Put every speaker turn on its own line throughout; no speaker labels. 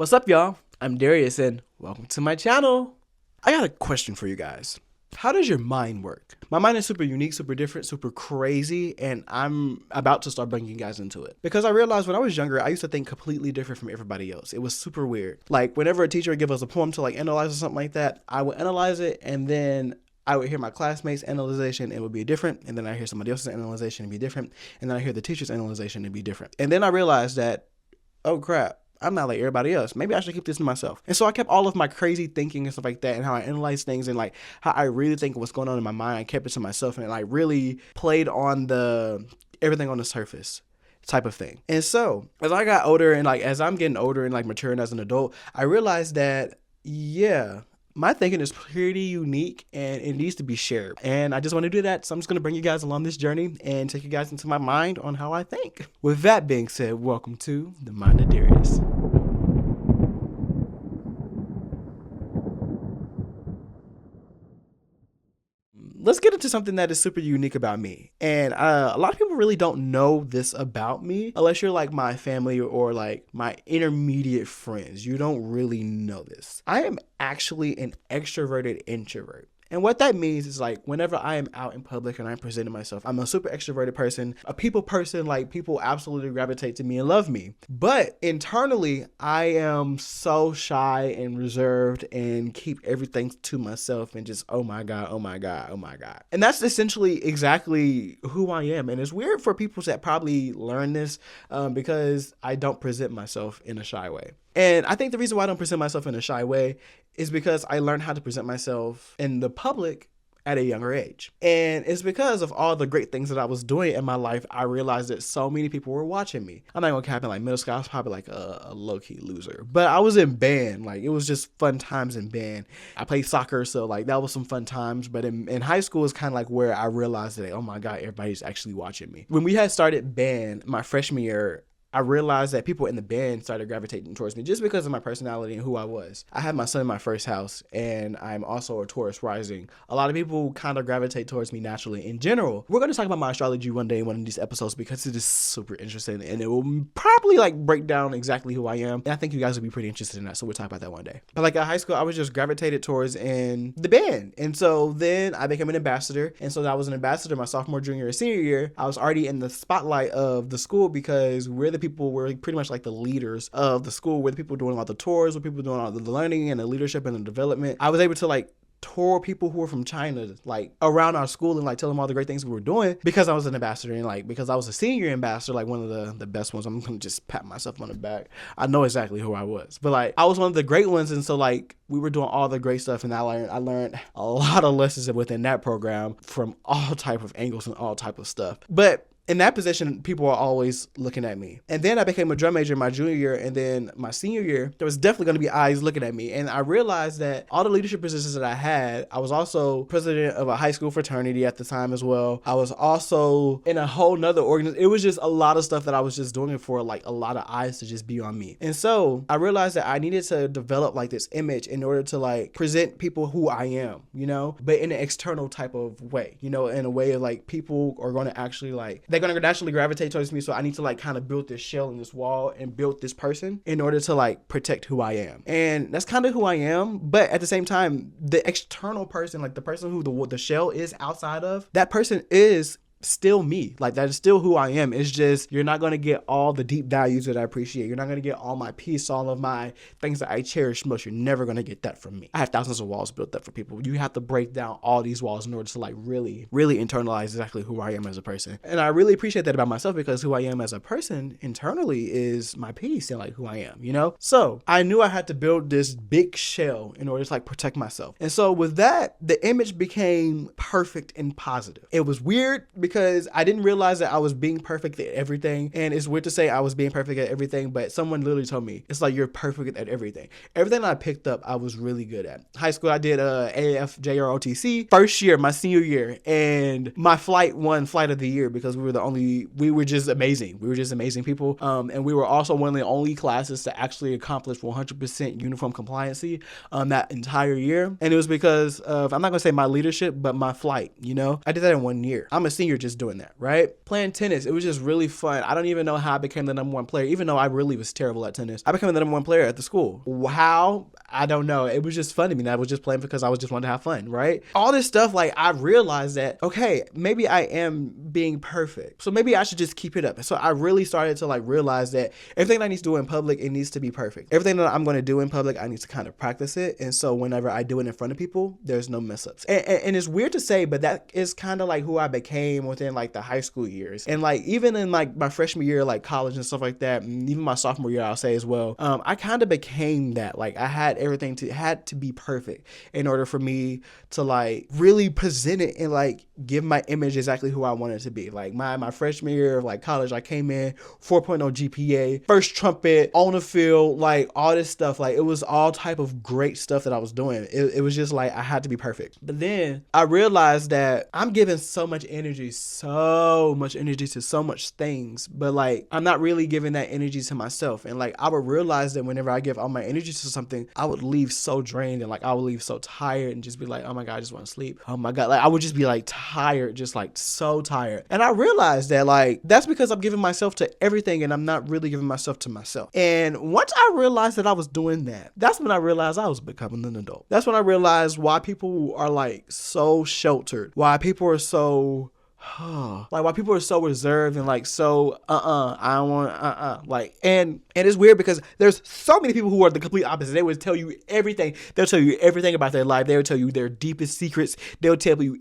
What's up, y'all? I'm Darius, and welcome to my channel. I got a question for you guys. How does your mind work? My mind is super unique, super different, super crazy, and I'm about to start bringing you guys into it. Because I realized when I was younger, I used to think completely different from everybody else. It was super weird. Like, whenever a teacher would give us a poem to analyze or something like that, I would analyze it, and then I would hear my classmates' analyzation and it would be different, and then I hear somebody else's analyzation and be different, and then I hear the teacher's analyzation and be different. And then I realized that, oh crap, I'm not like everybody else. Maybe I should keep this to myself. And so I kept all of my crazy thinking and stuff like that, and how I analyze things and how I really think what's going on in my mind. I kept it to myself, and I really played on the everything on the surface type of thing. And so as I got older and as I'm getting older and maturing as an adult, I realized that, yeah, my thinking is pretty unique and it needs to be shared. And I just want to do that. So I'm just going to bring you guys along this journey and take you guys into my mind on how I think. With that being said, welcome to the Mind of Darius. Let's get into something that is super unique about me. And a lot of people really don't know this about me unless you're my family or my intermediate friends. You don't really know this. I am actually an extroverted introvert. And what that means is whenever I am out in public and I'm presenting myself, I'm a super extroverted person, a people person, people absolutely gravitate to me and love me. But internally, I am so shy and reserved and keep everything to myself and just, oh my God, oh my God, oh my God. And that's essentially exactly who I am. And it's weird for people that probably learn this because I don't present myself in a shy way. And I think the reason why I don't present myself in a shy way is because I learned how to present myself in the public at a younger age. And it's because of all the great things that I was doing in my life, I realized that so many people were watching me. I'm not gonna cap in middle school, I was probably a low-key loser. But I was in band, it was just fun times in band. I played soccer, so that was some fun times. But in high school is kind of where I realized that, oh my God, everybody's actually watching me. When we had started band my freshman year, I realized that people in the band started gravitating towards me just because of my personality and who I was. I had my son in my first house, and I'm also a Taurus rising. A lot of people kind of gravitate towards me naturally in general. We're going to talk about my astrology one day in one of these episodes because it is super interesting, and it will probably break down exactly who I am. And I think you guys will be pretty interested in that, so we'll talk about that one day. But at high school, I was just gravitated towards in the band. And so then I became an ambassador. And so I was an ambassador my sophomore, junior, and senior year. I was already in the spotlight of the school because we're the people were pretty much the leaders of the school. We're the people doing all the tours, we're people doing all the learning and the leadership and the development. I was able to tour people who were from China around our school and tell them all the great things we were doing because I was an ambassador, and because I was a senior ambassador, one of the best ones. I'm gonna just pat myself on the back. I know exactly who I was, but I was one of the great ones. And so we were doing all the great stuff, and I learned a lot of lessons within that program from all type of angles and all type of stuff. But in that position, people are always looking at me. And then I became a drum major my junior year, and then my senior year, there was definitely going to be eyes looking at me. And I realized that all the leadership positions that I had, I was also president of a high school fraternity at the time as well. I was also in a whole nother organization. It was just a lot of stuff that I was just doing for a lot of eyes to just be on me. And so I realized that I needed to develop this image in order to present people who I am, but in an external type of way, in a way of people are going to actually they're going to naturally gravitate towards me. So I need to kind of build this shell in this wall and build this person in order to protect who I am. And that's kind of who I am. But at the same time, the external person, the person who the shell is outside of, that person is still me. That is still who I am. It's just you're not going to get all the deep values that I appreciate. You're not going to get all my peace, all of my things that I cherish most. You're never going to get that from me. I have thousands of walls built up for people. You have to break down all these walls in order to really internalize exactly who I am as a person. And I really appreciate that about myself because who I am as a person internally is my peace and who I am, So I knew I had to build this big shell in order to protect myself. And so with that, the image became perfect and positive. It was weird because I didn't realize that I was being perfect at everything. And it's weird to say I was being perfect at everything, but someone literally told me, it's you're perfect at everything. Everything I picked up, I was really good at. High school, I did AFJROTC. First year, my senior year, and my flight won Flight of the Year because we were just amazing. We were just amazing people. And we were also one of the only classes to actually accomplish 100% uniform compliancy that entire year. And it was because of, I'm not going to say my leadership, but my flight, I did that in 1 year. I'm a senior just doing that, right? Playing tennis, it was just really fun. I don't even know how I became the number one player, even though I really was terrible at tennis. I became the number one player at the school. How? I don't know. It was just fun to me. I was just playing because I was just wanting to have fun, right? All this stuff, like, I realized that, okay, maybe I am being perfect. So maybe I should just keep it up. So I really started to like realize that everything I need to do in public, it needs to be perfect. Everything that I'm going to do in public, I need to kind of practice it. And so whenever I do it in front of people, there's no mess ups. And it's weird to say, but that is kind of like who I became within like the high school years. And like, even in like my freshman year, like college and stuff like that, and even my sophomore year, I'll say as well, I kind of became that. Like, I had everything had to be perfect in order for me to like really present it and like give my image exactly who I wanted to be. Like my freshman year of like college, I came in 4.0 GPA, first trumpet on the field, like all this stuff. Like, it was all type of great stuff that I was doing. It was just like I had to be perfect. But then I realized that I'm giving so much energy to so much things, but like I'm not really giving that energy to myself. And like I would realize that whenever I give all my energy to something, I would leave so drained and like I would leave so tired and just be like, oh my God, I just want to sleep. Oh my God. Like I would just be like tired, just like so tired. And I realized that like that's because I'm giving myself to everything and I'm not really giving myself to myself. And once I realized that I was doing that, that's when I realized I was becoming an adult. That's when I realized why people are like so sheltered, why people are so like why people are so reserved and like so I don't want like and it's weird because there's so many people who are the complete opposite. They would tell you everything. They'll tell you everything about their life. They'll tell you their deepest secrets. They'll tell you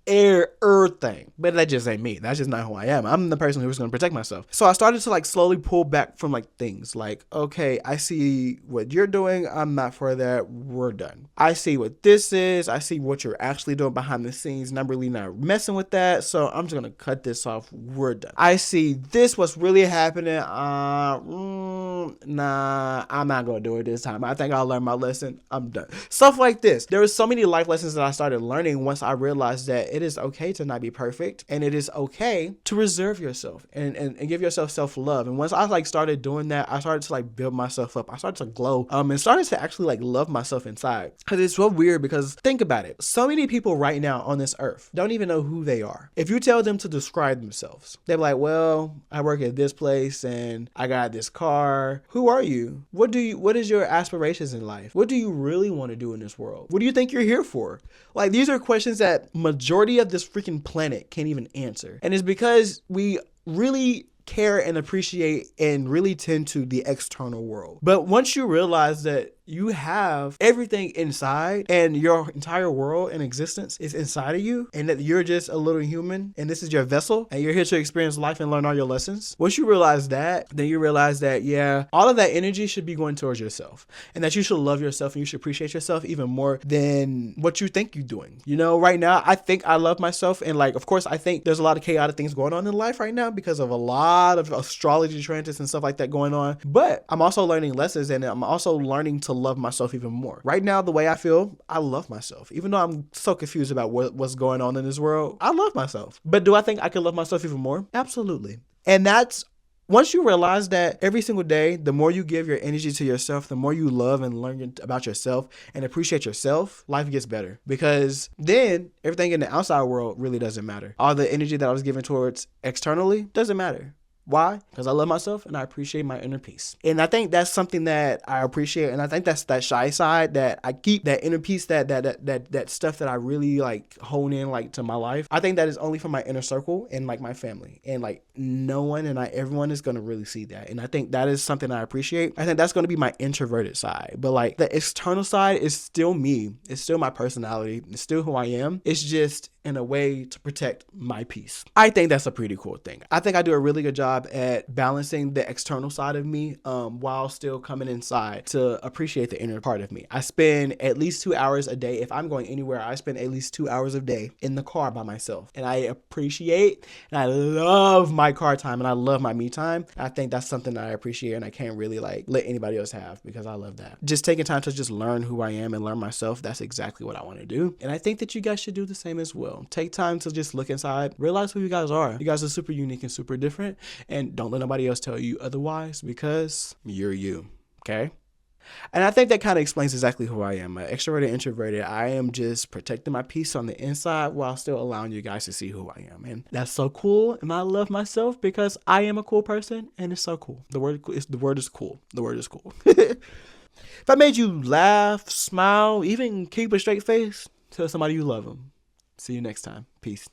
everything. But that just ain't me. That's just not who I am. I'm the person who's going to protect myself. So I started to like slowly pull back from like things like, okay, I see what you're doing. I'm not for that. We're done. I see what this is. I see what you're actually doing behind the scenes, and I'm really not messing with that. So I'm just going to cut this off. We're done. I see this, what's really happening. Nah, I'm not going to do it this time. I think I'll learn my lesson. I'm done. Stuff like this. There were so many life lessons that I started learning once I realized that it is okay to not be perfect, and it is okay to reserve yourself and give yourself self-love. And once I like started doing that, I started to like build myself up. I started to glow and started to actually like love myself inside. Because it's so weird, because think about it. So many people right now on this earth don't even know who they are. If you tell them to describe themselves, they're like, well, I work at this place and I got this car. Who are you? What is your aspirations in life? What do you really want to do in this world? What do you think you're here for? Like, these are questions that majority of this freaking planet can't even answer. And it's because we really care and appreciate and really tend to the external world. But once you realize that you have everything inside and your entire world and existence is inside of you, and that you're just a little human and this is your vessel and you're here to experience life and learn all your lessons. Once you realize that, then you realize that, yeah, all of that energy should be going towards yourself, and that you should love yourself and you should appreciate yourself even more than what you think you're doing. You know, right now, I think I love myself, and like, of course, I think there's a lot of chaotic things going on in life right now because of a lot of astrology transits and stuff like that going on. But I'm also learning lessons, and I'm also learning to love myself even more. Right now, the way I feel, I love myself. Even though I'm so confused about what's going on in this world, I love myself. But do I think I can love myself even more? Absolutely. And that's once you realize that every single day, the more you give your energy to yourself, the more you love and learn about yourself and appreciate yourself, life gets better. Because then everything in the outside world really doesn't matter. All the energy that I was giving towards externally doesn't matter. Why? Because I love myself and I appreciate my inner peace. And I think that's something that I appreciate. And I think that's that shy side that I keep, that inner peace, that stuff that I really like hone in like to my life. I think that is only for my inner circle and like my family. And like no one and everyone is going to really see that. And I think that is something I appreciate. I think that's going to be my introverted side. But like the external side is still me. It's still my personality. It's still who I am. It's just in a way to protect my peace. I think that's a pretty cool thing. I think I do a really good job at balancing the external side of me while still coming inside to appreciate the inner part of me. I spend at least 2 hours a day. If I'm going anywhere, I spend at least 2 hours a day in the car by myself. And I appreciate and I love my car time and I love my me time. I think that's something that I appreciate and I can't really like let anybody else have, because I love that. Just taking time to just learn who I am and learn myself, that's exactly what I want to do. And I think that you guys should do the same as well. Take time to just look inside, realize who you guys are. You guys are super unique and super different, and don't let nobody else tell you otherwise, because you're you. Okay? And I think that kind of explains exactly who I am. Extroverted, introverted. I am just protecting my peace on the inside while still allowing you guys to see who I am. And that's so cool. And I love myself because I am a cool person and it's so cool. The word is cool. The word is cool. If I made you laugh, smile, even keep a straight face, tell somebody you love them. See you next time. Peace.